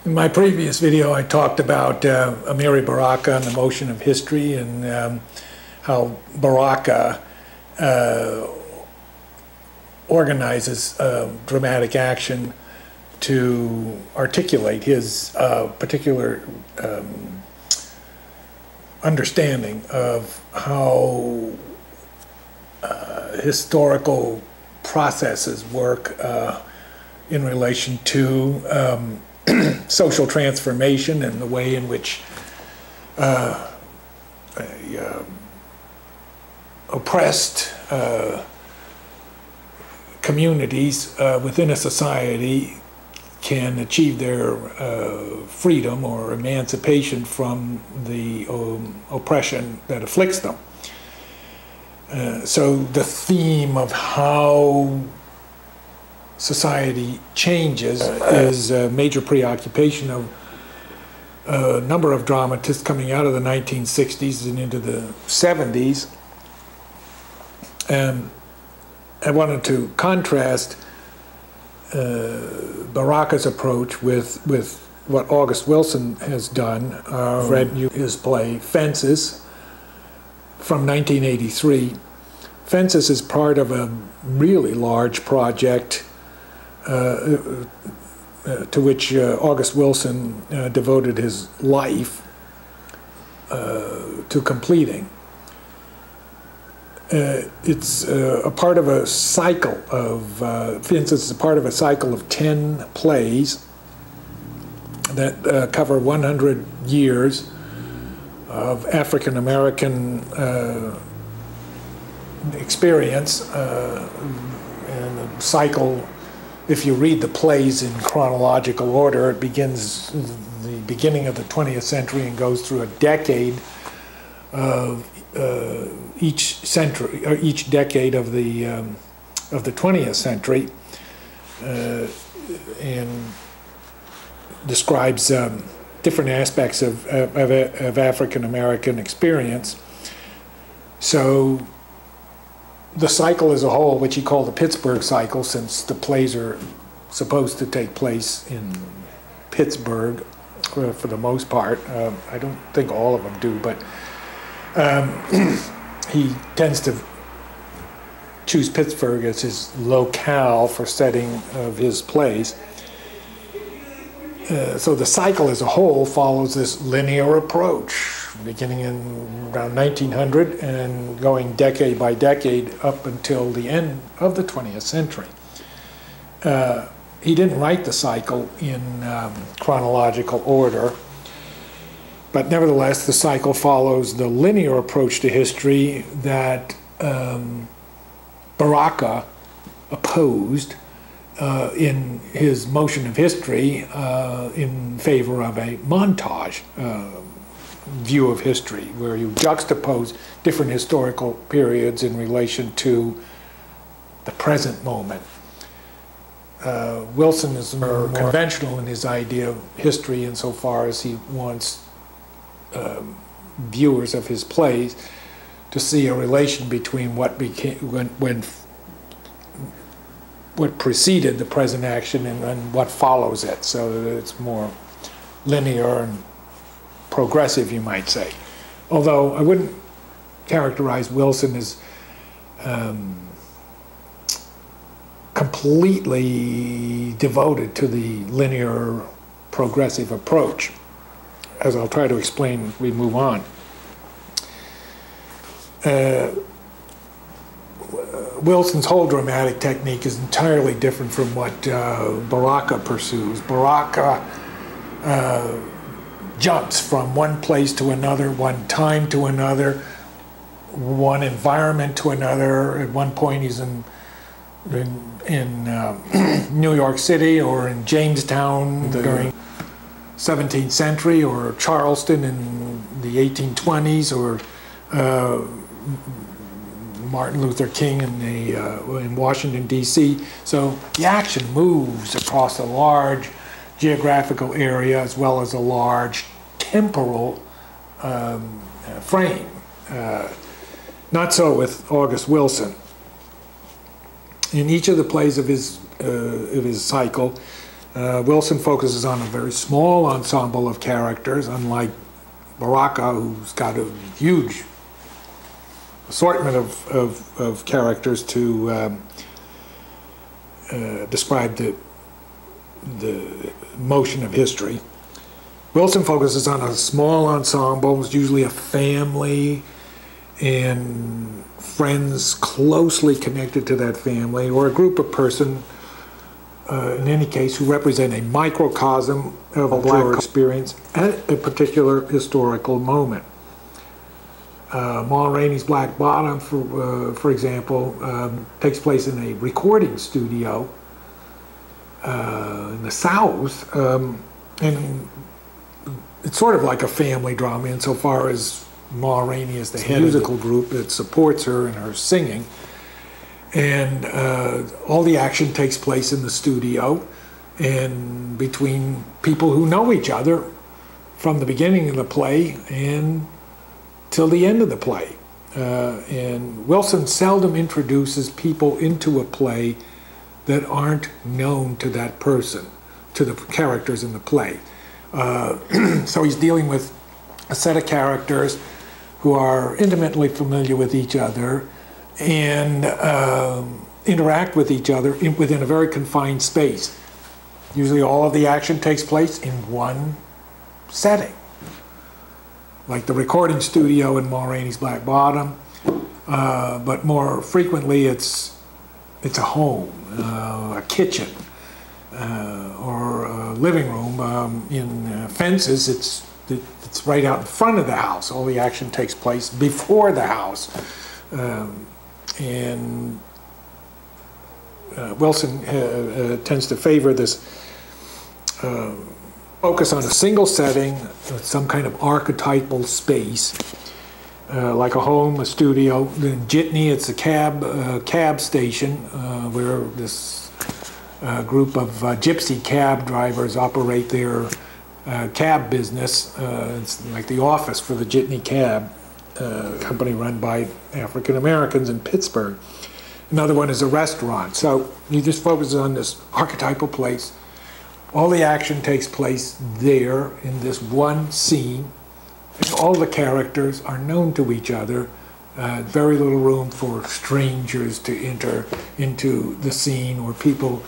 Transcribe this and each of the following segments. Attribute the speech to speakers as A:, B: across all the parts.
A: In my previous video, I talked about Amiri Baraka and the motion of history, and how Baraka organizes dramatic action to articulate his particular understanding of how historical processes work in relation to social transformation and the way in which oppressed communities within a society can achieve their freedom or emancipation from the oppression that afflicts them. So the theme of how society changes is a major preoccupation of a number of dramatists coming out of the 1960s and into the 70s. I wanted to contrast Baraka's approach with what August Wilson has done. I've read his play Fences from 1983. Fences is part of a really large project to which August Wilson devoted his life to completing. It's a part of a cycle of, for instance, it's a part of a cycle of 10 plays that cover 100 years of African American experience, and the cycle. If you read the plays in chronological order, it begins the beginning of the 20th century and goes through a decade of each century, or each decade of the 20th century, and describes different aspects of African American experience. So the cycle as a whole, which he called the Pittsburgh cycle, since the plays are supposed to take place in Pittsburgh for the most part. I don't think all of them do, but he tends to choose Pittsburgh as his locale for setting of his plays. So the cycle as a whole follows this linear approach, beginning in around 1900 and going decade by decade up until the end of the 20th century. He didn't write the cycle in chronological order, but nevertheless the cycle follows the linear approach to history that Baraka opposed in his motion of history in favor of a montage view of history, where you juxtapose different historical periods in relation to the present moment. Wilson is more conventional in his idea of history insofar as he wants viewers of his plays to see a relation between what became what preceded the present action and what follows it, so that it's more linear and progressive, you might say. Although I wouldn't characterize Wilson as completely devoted to the linear progressive approach, as I'll try to explain as we move on. Wilson's whole dramatic technique is entirely different from what Baraka pursues. Baraka jumps from one place to another, one time to another, one environment to another. At one point he's in New York City or in Jamestown during 17th century, or Charleston in the 1820s, or Martin Luther King in Washington, D.C. So the action moves across a large geographical area as well as a large temporal frame. Not so with August Wilson. In each of the plays of his cycle, Wilson focuses on a very small ensemble of characters, unlike Baraka, who's got a huge assortment of characters to describe the motion of history. Wilson focuses on a small ensemble, it's usually a family and friends closely connected to that family, or a group of persons, in any case, who represent a microcosm of a Black experience at a particular historical moment. Ma Rainey's Black Bottom, for example, takes place in a recording studio in the South, and it's sort of like a family drama insofar as Ma Rainey is the head of the musical group that supports her in her singing. And all the action takes place in the studio and between people who know each other from the beginning of the play and till the end of the play. And Wilson seldom introduces people into a play that aren't known to that person, to the characters in the play. So he's dealing with a set of characters who are intimately familiar with each other and interact with each other within a very confined space. Usually all of the action takes place in one setting, like the recording studio in Ma Rainey's Black Bottom, but more frequently it's a home, a kitchen, or a living room. In Fences, it's right out in front of the house. All the action takes place before the house. And Wilson tends to favor this focus on a single setting, some kind of archetypal space, like a home, a studio. In Jitney, it's a cab station where this group of gypsy cab drivers operate their cab business. It's like the office for the Jitney Cab company run by African Americans in Pittsburgh. Another one is a restaurant. So he just focuses on this archetypal place. All the action takes place there in this one scene. And all the characters are known to each other. Very little room for strangers to enter into the scene or people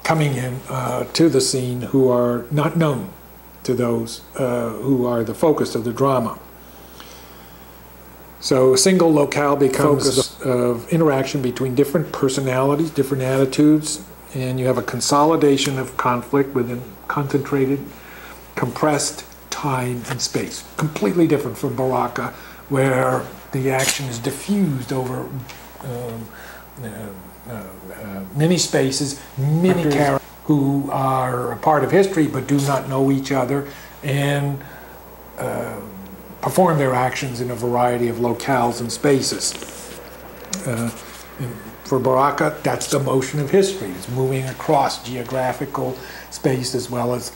A: coming in to the scene who are not known to those who are the focus of the drama. So a single locale becomes the focus of interaction between different personalities, different attitudes, and you have a consolidation of conflict within concentrated, compressed time and space. Completely different from Baraka, where the action is diffused over many spaces, many characters who are a part of history but do not know each other and perform their actions in a variety of locales and spaces. For Baraka, that's the motion of history. It's moving across geographical space as well as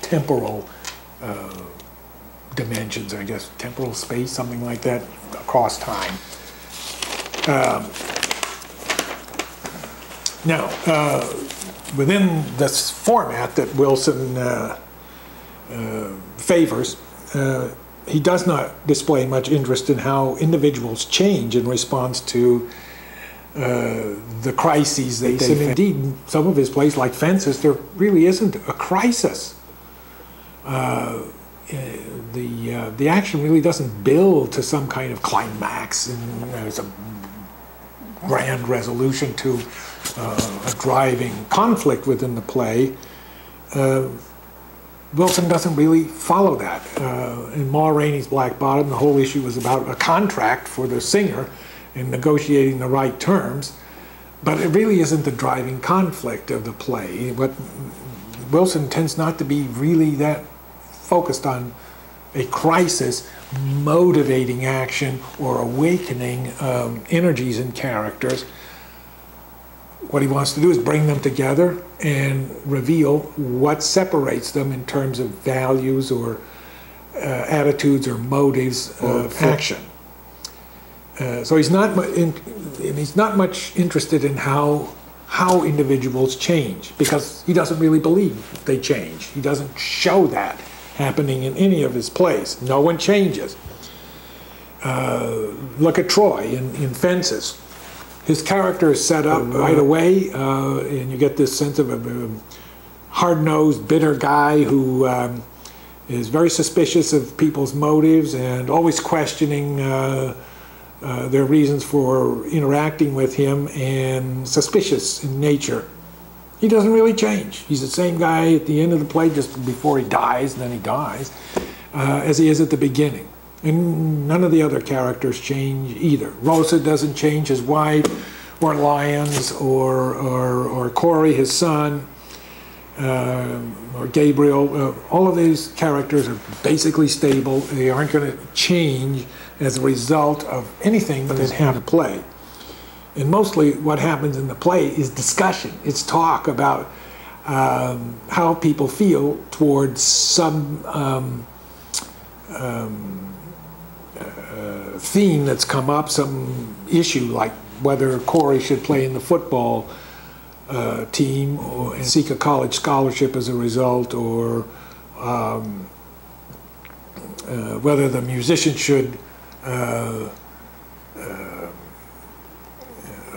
A: temporal dimensions, I guess, temporal space, something like that, across time. Now, within this format that Wilson favors, he does not display much interest in how individuals change in response to the crises they face. And indeed, in some of his plays, like Fences, there really isn't a crisis. The action really doesn't build to some kind of climax, and there's a grand resolution to a driving conflict within the play. Wilson doesn't really follow that. In Ma Rainey's Black Bottom, the whole issue was about a contract for the singer and negotiating the right terms, but it really isn't the driving conflict of the play. But Wilson tends not to be really that focused on a crisis motivating action or awakening energies in characters. What he wants to do is bring them together and reveal what separates them in terms of values or attitudes or motives of action. So he's not much interested in how how individuals change, because he doesn't really believe they change. He doesn't show that happening in any of his plays. No one changes. Look at Troy in Fences. His character is set up right away, and you get this sense of a hard-nosed, bitter guy who is very suspicious of people's motives and always questioning their reasons for interacting with him, and suspicious in nature. He doesn't really change. He's the same guy at the end of the play, just before he dies, and then he dies, as he is at the beginning. And none of the other characters change either. Rosa doesn't change, his wife, or Lyons, or Corey, his son, or Gabriel. All of these characters are basically stable. They aren't going to change as a result of anything that has happened in the play. And mostly what happens in the play is discussion. It's talk about how people feel towards some theme that's come up, some issue, like whether Corey should play in the football team and seek a college scholarship as a result, or whether the musician should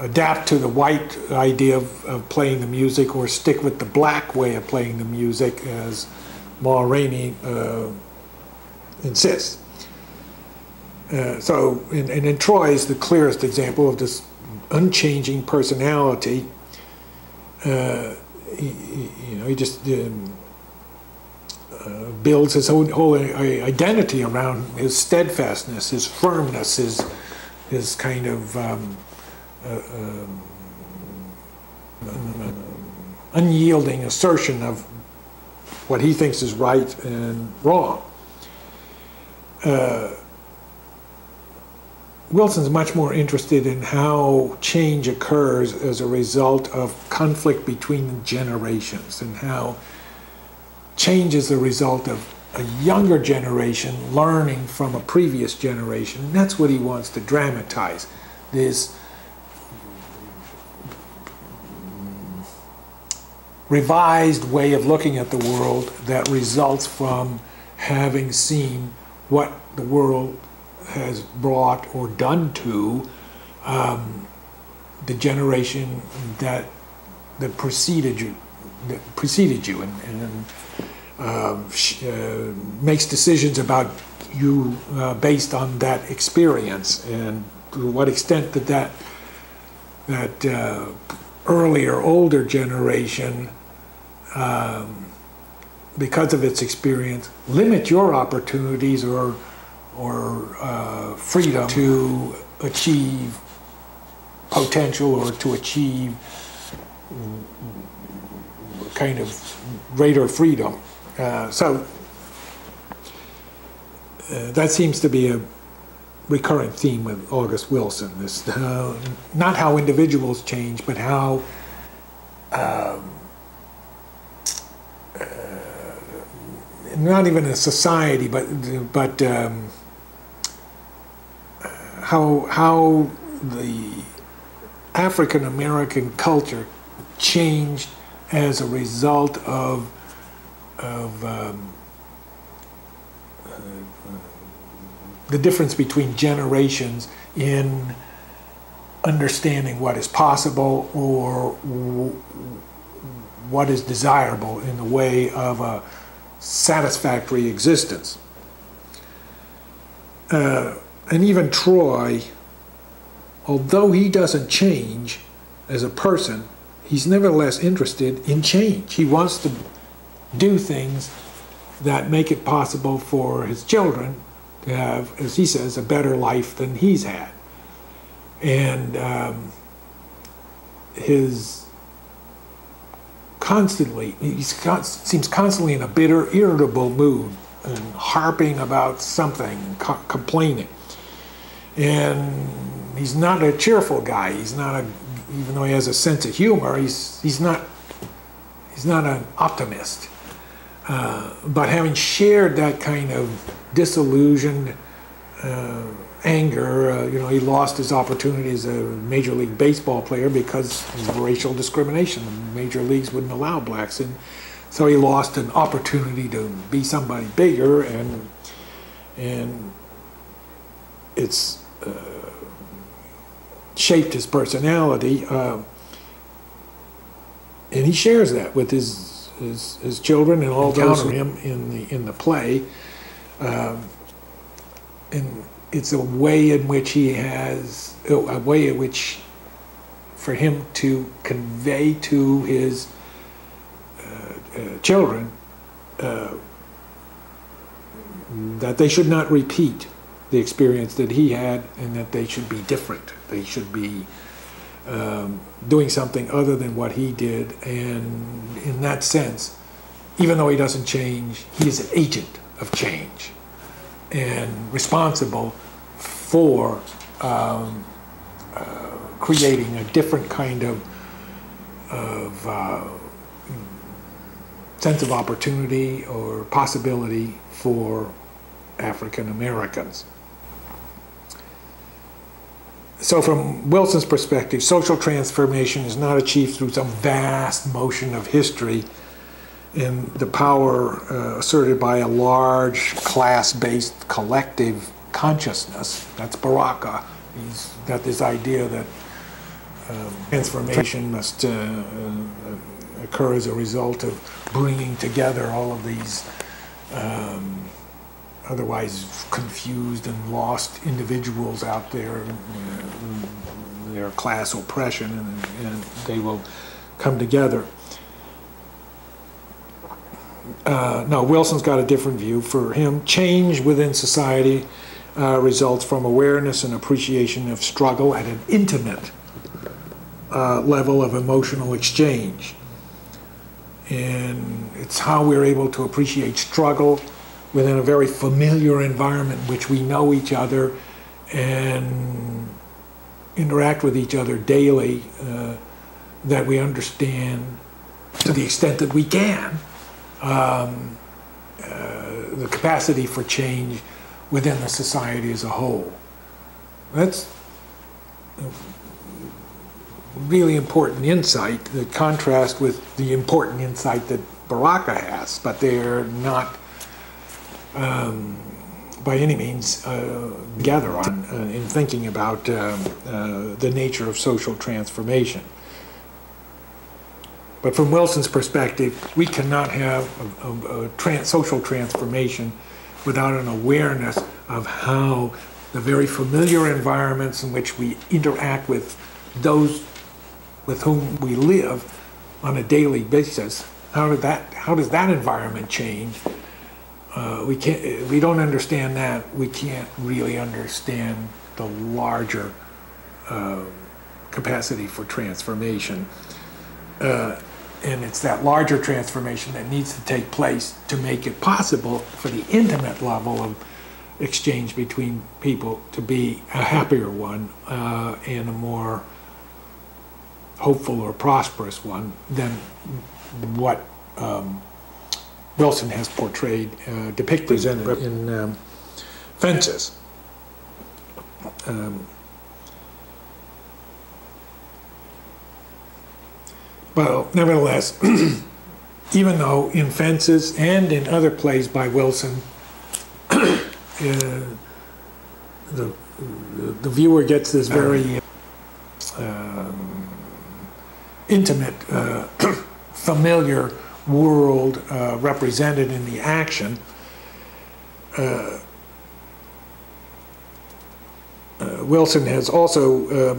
A: adapt to the white idea of playing the music, or stick with the black way of playing the music, as Ma Rainey insists. And in Troy is the clearest example of this unchanging personality. He just builds his whole identity around his steadfastness, his firmness, his kind of unyielding assertion of what he thinks is right and wrong. Wilson's much more interested in how change occurs as a result of conflict between generations, and how change is the result of a younger generation learning from a previous generation. And that's what he wants to dramatize, this revised way of looking at the world that results from having seen what the world has brought or done to the generation that preceded you, and makes decisions about you based on that experience, and to what extent that earlier, older generation, because of its experience, limit your opportunities or freedom to achieve potential, or to achieve kind of greater freedom. So that seems to be a recurrent theme with August Wilson. This not how individuals change, but how not even a society, but how the African American culture changed as a result of the difference between generations in understanding what is possible, or what is desirable in the way of a satisfactory existence. And even Troy, although he doesn't change as a person, he's nevertheless interested in change. He wants to do things that make it possible for his children to have, as he says, a better life than he's had. And he seems constantly in a bitter, irritable mood, and harping about something, complaining. And he's not a cheerful guy. He's not even though he has a sense of humor, he's not an optimist. But having shared that kind of disillusioned, anger. You know, he lost his opportunity as a Major League Baseball player because of racial discrimination. The major leagues wouldn't allow blacks in. So he lost an opportunity to be somebody bigger, and it's shaped his personality. And he shares that with his children and all those who him in the play. And it's a way in which he has a way in which for him to convey to his children that they should not repeat the experience that he had, and that they should be different. They should be doing something other than what he did. And in that sense, even though he doesn't change, he is an agent of change and responsible for creating a different kind of sense of opportunity or possibility for African Americans. So from Wilson's perspective, social transformation is not achieved through some vast motion of history and the power asserted by a large class-based collective consciousness. That's Baraka. He's got this idea that transformation must occur as a result of bringing together all of these otherwise confused and lost individuals out there, their class oppression, and they will come together. No, Wilson's got a different view. For him, change within society results from awareness and appreciation of struggle at an intimate level of emotional exchange. And it's how we're able to appreciate struggle within a very familiar environment in which we know each other and interact with each other daily, that we understand, to the extent that we can, the capacity for change within the society as a whole. That's a really important insight, the contrast with the important insight that Baraka has, but they're not by any means together on in thinking about the nature of social transformation. But from Wilson's perspective, we cannot have a social transformation without an awareness of how the very familiar environments in which we interact with those with whom we live on a daily basis, how does that environment change? If we don't understand that, we can't really understand the larger capacity for transformation. And it's that larger transformation that needs to take place to make it possible for the intimate level of exchange between people to be a happier one and a more hopeful or prosperous one than what Wilson has portrayed, depicted in Fences. Well, nevertheless, even though in Fences and in other plays by Wilson, the viewer gets this very intimate, familiar world represented in the action, Wilson has also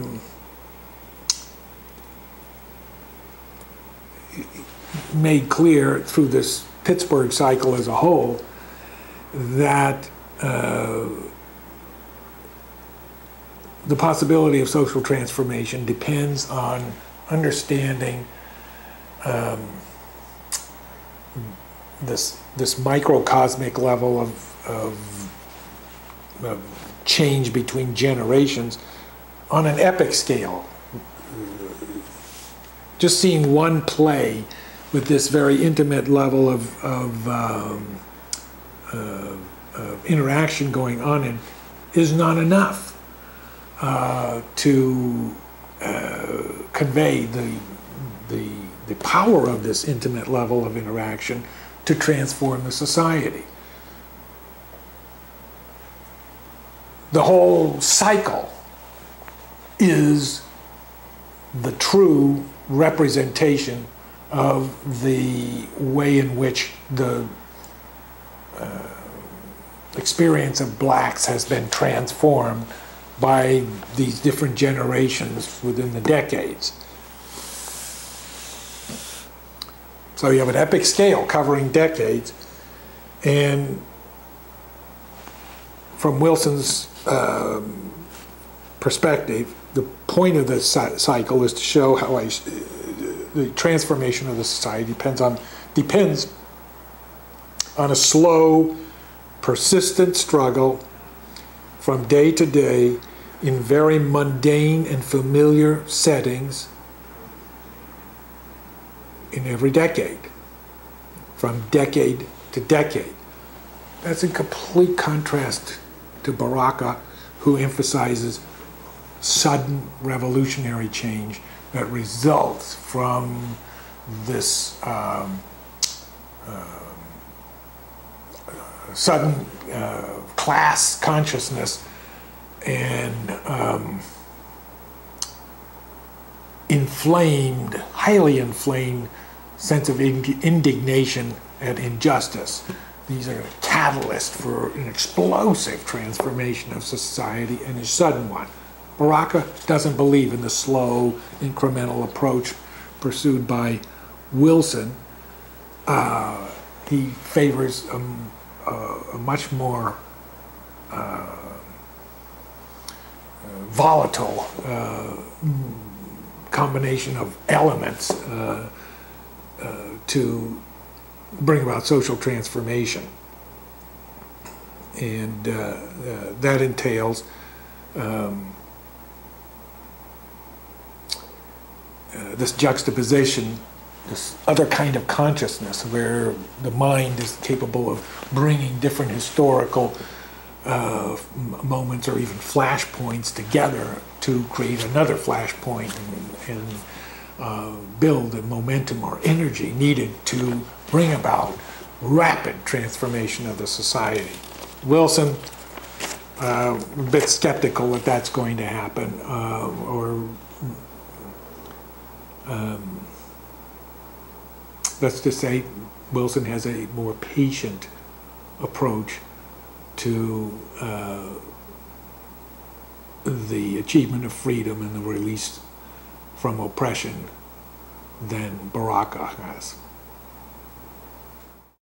A: made clear through this Pittsburgh cycle as a whole that the possibility of social transformation depends on understanding this microcosmic level of change between generations on an epic scale. Just seeing one play with this very intimate level of interaction going on is not enough to convey the power of this intimate level of interaction to transform the society. The whole cycle is the true representation of the way in which the experience of blacks has been transformed by these different generations within the decades. So you have an epic scale covering decades, and from Wilson's perspective, the point of this cycle is to show how the transformation of the society depends on a slow, persistent struggle from day to day in very mundane and familiar settings in every decade, from decade to decade. That's in complete contrast to Baraka, who emphasizes sudden revolutionary change that results from this sudden class consciousness and highly inflamed sense of indignation at injustice. These are a catalyst for an explosive transformation of society, and a sudden one. Baraka doesn't believe in the slow, incremental approach pursued by Wilson. He favors a much more volatile combination of elements to bring about social transformation. And that entails this juxtaposition, this other kind of consciousness where the mind is capable of bringing different historical moments or even flashpoints together to create another flashpoint and build the momentum or energy needed to bring about rapid transformation of the society. Wilson, a bit skeptical that that's going to happen, let's just say Wilson has a more patient approach to the achievement of freedom and the release from oppression than Baraka has.